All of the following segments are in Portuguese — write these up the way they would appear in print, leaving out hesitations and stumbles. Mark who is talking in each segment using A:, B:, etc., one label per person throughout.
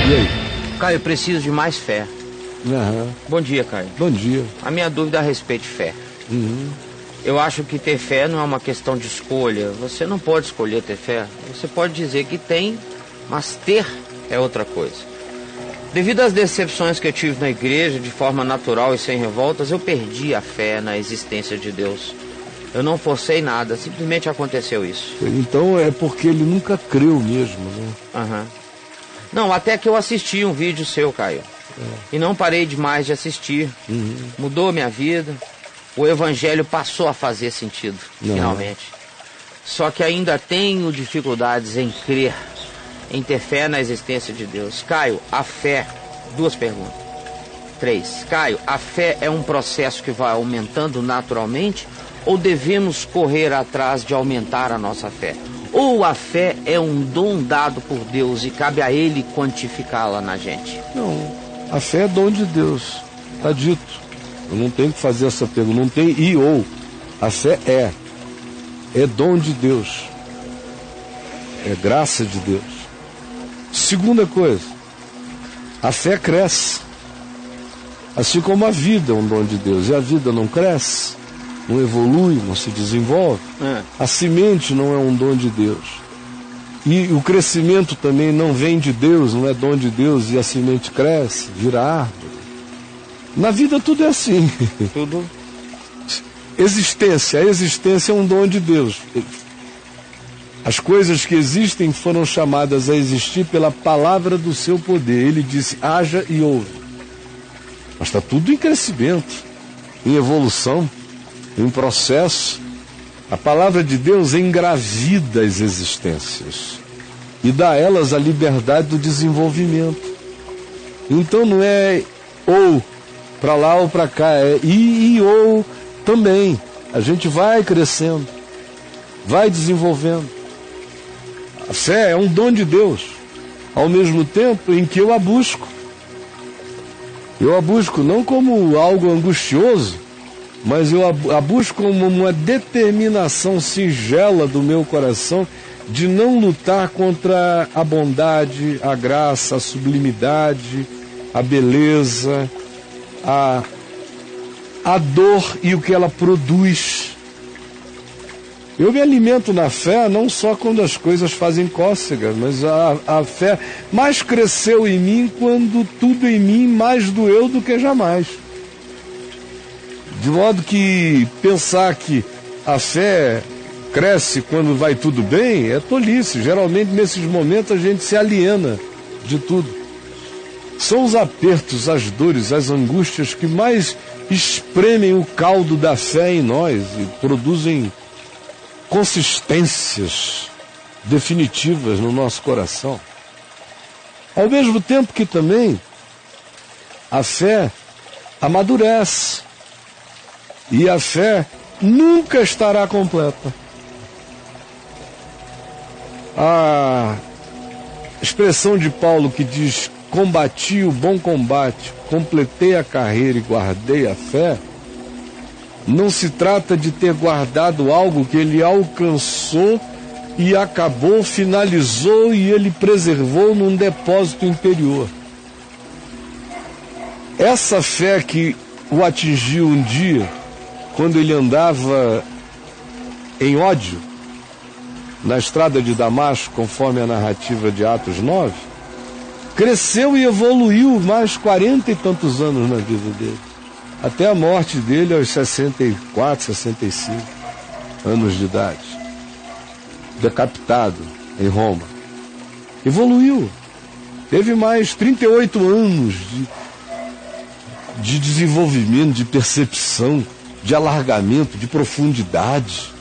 A: E aí?
B: Caio, eu preciso de mais fé.
A: Uhum.
B: Bom dia, Caio.
A: Bom dia.
B: A minha dúvida a respeito de fé.
A: Uhum.
B: Eu acho que ter fé não é uma questão de escolha. Você não pode escolher ter fé. Você pode dizer que tem, mas ter é outra coisa. Devido às decepções que eu tive na igreja, de forma natural e sem revoltas, eu perdi a fé na existência de Deus. Eu não forcei nada, simplesmente aconteceu isso.
A: Então é porque ele nunca creu mesmo, né?
B: Aham. Não, até que eu assisti um vídeo seu, Caio. E não parei demais de assistir. Mudou minha vida. O evangelho passou a fazer sentido, finalmente. Só que ainda tenho dificuldades em crer, em ter fé na existência de Deus. Caio, a fé... 2 perguntas. 3. Caio, a fé é um processo que vai aumentando naturalmente ou devemos correr atrás de aumentar a nossa fé? Ou a fé é um dom dado por Deus e cabe a Ele quantificá-la na gente?
A: Não, a fé é dom de Deus, está dito. Eu não tenho que fazer essa pergunta, não tem e ou. A fé é dom de Deus, é graça de Deus. Segunda coisa, a fé cresce, assim como a vida é um dom de Deus, e a vida não cresce, não evolui, não se desenvolve. A semente não é um dom de Deus. E o crescimento também não vem de Deus, não é dom de Deus, e a semente cresce, vira árvore. Na vida tudo é assim.
B: Tudo.
A: A existência é um dom de Deus. As coisas que existem foram chamadas a existir pela palavra do seu poder. Ele disse, haja e houve. Mas está tudo em crescimento, em evolução, em processo. A palavra de Deus engravida as existências e dá a elas a liberdade do desenvolvimento. Então não é ou para lá ou para cá, é e ou também. A gente vai crescendo, vai desenvolvendo. A fé é um dom de Deus, ao mesmo tempo em que eu a busco. Eu a busco não como algo angustioso, mas eu a busco como uma determinação singela do meu coração de não lutar contra a bondade, a graça, a sublimidade, a beleza, a dor e o que ela produz. Eu me alimento na fé não só quando as coisas fazem cócega, mas a fé mais cresceu em mim quando tudo em mim mais doeu do que jamais. De modo que pensar que a fé cresce quando vai tudo bem é tolice. Geralmente nesses momentos a gente se aliena de tudo. São os apertos, as dores, as angústias que mais espremem o caldo da fé em nós e produzem consistências definitivas no nosso coração. Ao mesmo tempo que também a fé amadurece. E a fé nunca estará completa. A expressão de Paulo que diz: combati o bom combate, completei a carreira e guardei a fé, não se trata de ter guardado algo que ele alcançou e acabou, finalizou e ele preservou num depósito interior. Essa fé que o atingiu um dia, quando ele andava em ódio, na estrada de Damasco, conforme a narrativa de Atos 9, cresceu e evoluiu mais 40 e tantos anos na vida dele. Até a morte dele aos 64, 65 anos de idade. Decapitado em Roma. Evoluiu. Teve mais 38 anos de desenvolvimento, de percepção, de alargamento, de profundidade.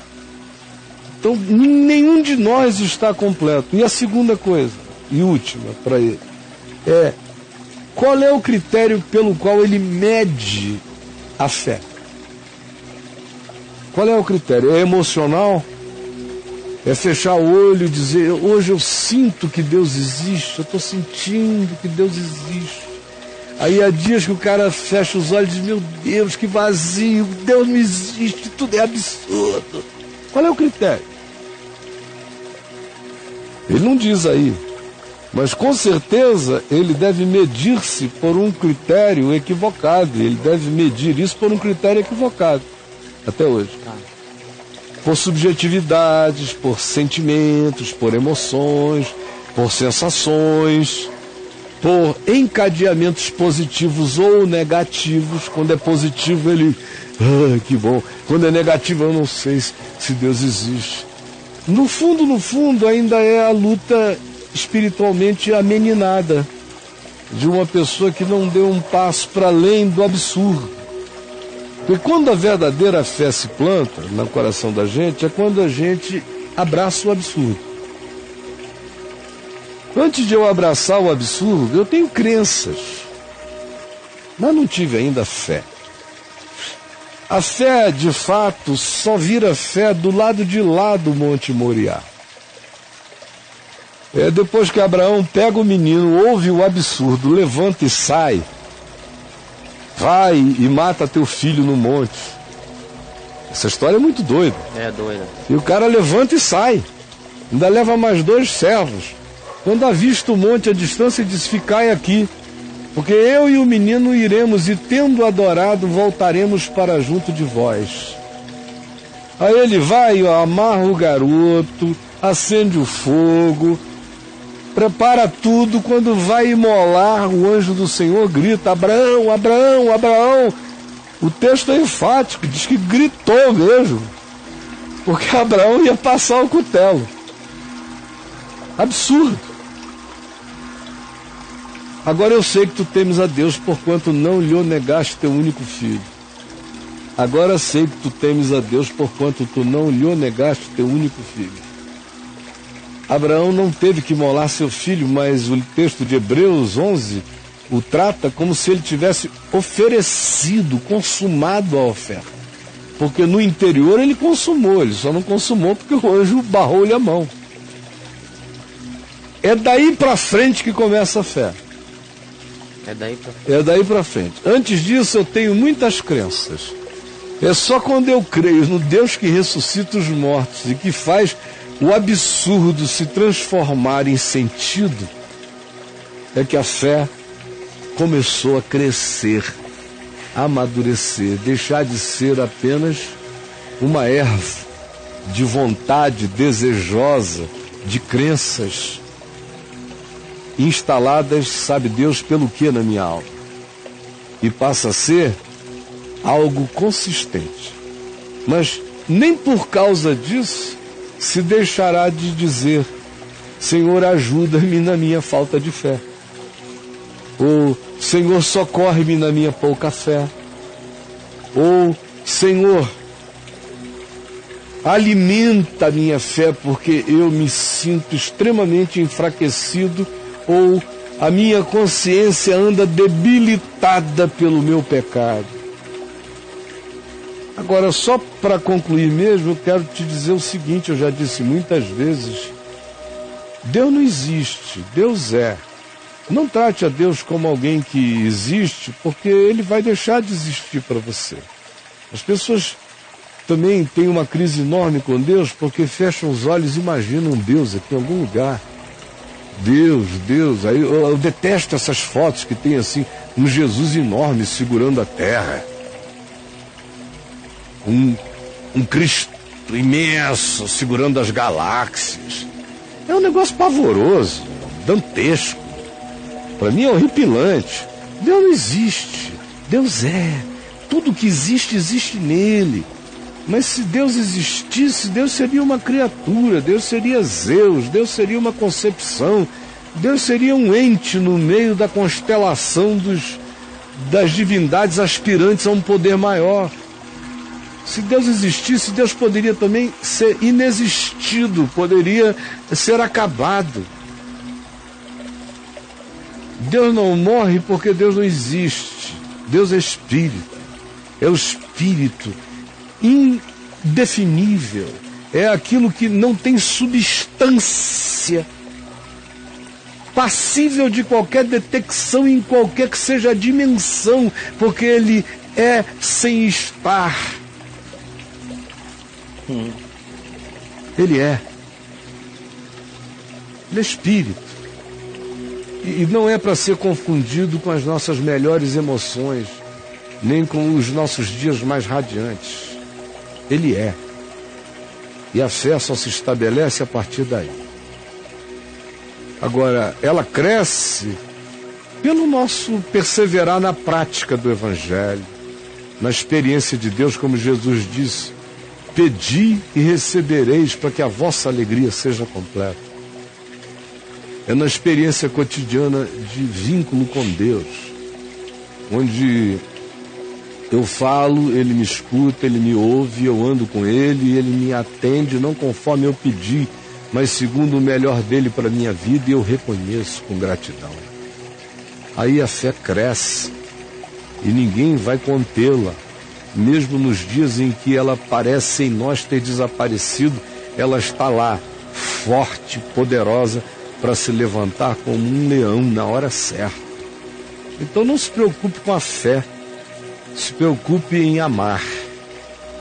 A: Então, nenhum de nós está completo. E a segunda coisa, e última para ele, é qual é o critério pelo qual ele mede a fé? Qual é o critério? É emocional? É fechar o olho e dizer, hoje eu sinto que Deus existe, eu estou sentindo que Deus existe. Aí há dias que o cara fecha os olhos e diz, meu Deus, que vazio, Deus não existe, tudo é absurdo. Qual é o critério? Ele não diz aí, Mas com certeza ele deve medir-se por um critério equivocado. Ele deve medir isso por um critério equivocado, até hoje. Por subjetividades, por sentimentos, por emoções, por sensações, por encadeamentos positivos ou negativos. Quando é positivo, ele... que bom. Quando é negativo, eu não sei se Deus existe. No fundo, ainda é a luta espiritualmente ameninada de uma pessoa que não deu um passo para além do absurdo. Porque quando a verdadeira fé se planta no coração da gente, é quando a gente abraça o absurdo. Antes de eu abraçar o absurdo, eu tenho crenças, mas não tive ainda fé. A fé, de fato, só vira fé do lado de lá do Monte Moriá. Depois que Abraão pega o menino, ouve o absurdo, levanta e sai, vai e mata teu filho no monte. Essa história é muito doida.
B: É doida.
A: E o cara levanta e sai. Ainda leva mais 2 servos. Quando avista o monte à distância, diz: ficai aqui, porque eu e o menino iremos, e tendo adorado, voltaremos para junto de vós. Aí ele vai, amarra o garoto, acende o fogo, prepara tudo. Quando vai imolar, o anjo do Senhor grita: Abraão, Abraão, Abraão. O texto é enfático, diz que gritou mesmo, porque Abraão ia passar o cutelo. Absurdo. Agora eu sei que tu temes a Deus, porquanto não lhe negaste teu único filho. Agora sei que tu temes a Deus, porquanto tu não lhe negaste teu único filho. Abraão não teve que imolar seu filho, mas o texto de Hebreus 11 o trata como se ele tivesse oferecido, consumado a oferta. Porque no interior ele consumou, ele só não consumou porque o anjo barrou-lhe a mão. É daí para frente que começa a fé. É daí para frente. Antes disso eu tenho muitas crenças. É só quando eu creio no Deus que ressuscita os mortos e que faz o absurdo se transformar em sentido, é que a fé começou a crescer, a amadurecer, deixar de ser apenas uma erva de vontade desejosa, de crenças instaladas, sabe Deus pelo que na minha alma, e passa a ser algo consistente. Mas nem por causa disso se deixará de dizer: Senhor, ajuda-me na minha falta de fé. Ou Senhor, socorre-me na minha pouca fé. Ou Senhor, alimenta a minha fé porque eu me sinto extremamente enfraquecido, ou a minha consciência anda debilitada pelo meu pecado. Agora, só para concluir mesmo, eu quero te dizer o seguinte: eu já disse muitas vezes, Deus não existe, Deus é. Não trate a Deus como alguém que existe, porque Ele vai deixar de existir para você. As pessoas também têm uma crise enorme com Deus, porque fecham os olhos e imaginam Deus aqui em algum lugar. Deus. Aí eu detesto essas fotos que tem assim, um Jesus enorme segurando a terra. Um Cristo imenso segurando as galáxias. É um negócio pavoroso, dantesco. Para mim é horripilante. Deus não existe. Deus é. Tudo que existe, existe nele. Mas se Deus existisse, Deus seria uma criatura, Deus seria Zeus, Deus seria uma concepção, Deus seria um ente no meio da constelação das divindades aspirantes a um poder maior. Se Deus existisse, Deus poderia também ser inexistido, poderia ser acabado. Deus não morre porque Deus não existe. Deus é espírito. É o espírito indefinível. É aquilo que não tem substância, passível de qualquer detecção em qualquer que seja a dimensão, porque ele é sem estar. Ele é. Ele é espírito. E não é para ser confundido com as nossas melhores emoções, nem com os nossos dias mais radiantes. Ele é. E a fé só se estabelece a partir daí. Agora, ela cresce pelo nosso perseverar na prática do Evangelho, na experiência de Deus, como Jesus disse: pedi e recebereis para que a vossa alegria seja completa. É na experiência cotidiana de vínculo com Deus, onde eu falo, Ele me escuta, Ele me ouve, eu ando com Ele e Ele me atende, não conforme eu pedi, mas segundo o melhor dele para a minha vida, e eu reconheço com gratidão. Aí a fé cresce e ninguém vai contê-la. Mesmo nos dias em que ela parece em nós ter desaparecido, ela está lá, forte, poderosa, para se levantar como um leão na hora certa. Então não se preocupe com a fé, se preocupe em amar.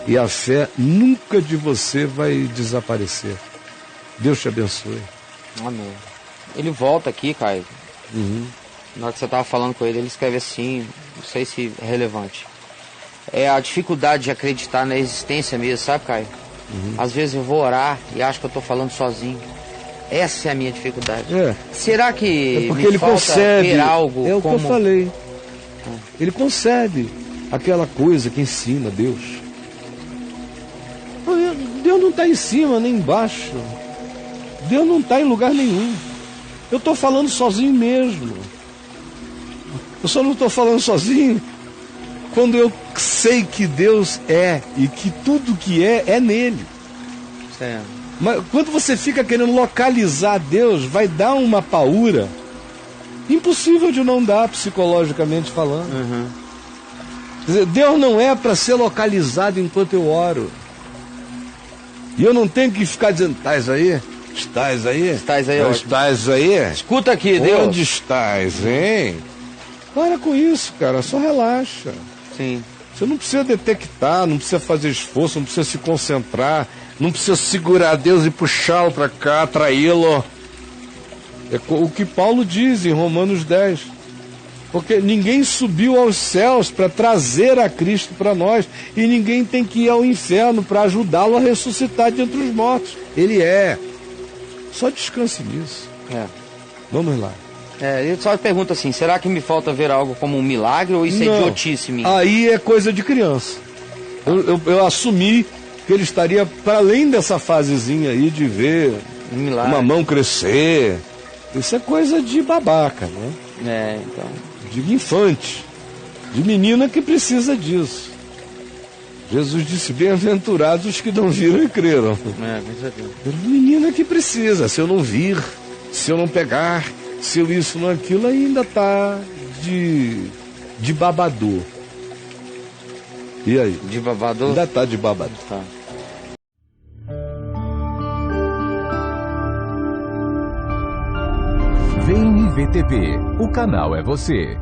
A: E a fé nunca de você vai desaparecer. Deus te abençoe.
B: Amém. Ele volta aqui, Caio. Na hora que você estava falando com ele, ele escreve assim, não sei se é relevante. É a dificuldade de acreditar na existência mesmo, sabe, Caio? Às vezes eu vou orar e acho que eu estou falando sozinho. Essa é a minha dificuldade. Será que
A: porque
B: me
A: ele
B: falta
A: concebe
B: ver algo
A: o
B: como...
A: que eu falei. Ele concebe aquela coisa que ensina Deus. Deus não está em cima nem embaixo. Deus não está em lugar nenhum. Eu estou falando sozinho mesmo. Eu só não estou falando sozinho quando eu sei que Deus é e que tudo que é nele.
B: Certo.
A: Mas quando você fica querendo localizar Deus, vai dar uma paura impossível de não dar, psicologicamente falando. Quer dizer, Deus não é para ser localizado enquanto eu oro. E eu não tenho que ficar dizendo: estás aí? Estás aí?
B: Estás aí,
A: estás aí?
B: Escuta aqui, Deus.
A: Onde estás, hein? Para com isso, cara, só relaxa.
B: Sim.
A: Você não precisa detectar, não precisa fazer esforço, não precisa se concentrar, não precisa segurar Deus e puxá-lo para cá, atraí-lo. É o que Paulo diz em Romanos 10. Porque ninguém subiu aos céus para trazer a Cristo para nós, e ninguém tem que ir ao inferno para ajudá-lo a ressuscitar de entre os mortos. Ele é. Só descanse nisso. Vamos lá.
B: Ele só pergunta assim: será que me falta ver algo como um milagre ou isso é idiotice minha?
A: Aí é coisa de criança. Eu assumi que ele estaria para além dessa fasezinha aí de ver uma mão crescer. Isso é coisa de babaca, né?
B: Então.
A: De infante, de menina que precisa disso. Jesus disse: bem-aventurados os que não viram e creram.
B: Com certeza.
A: Menina que precisa. Se eu não vir, se eu não pegar, se eu isso, não aquilo, ainda está de babador. E aí?
B: De babador?
A: Ainda está de babador.
B: Tá.
C: Vem IVTV, o canal é você.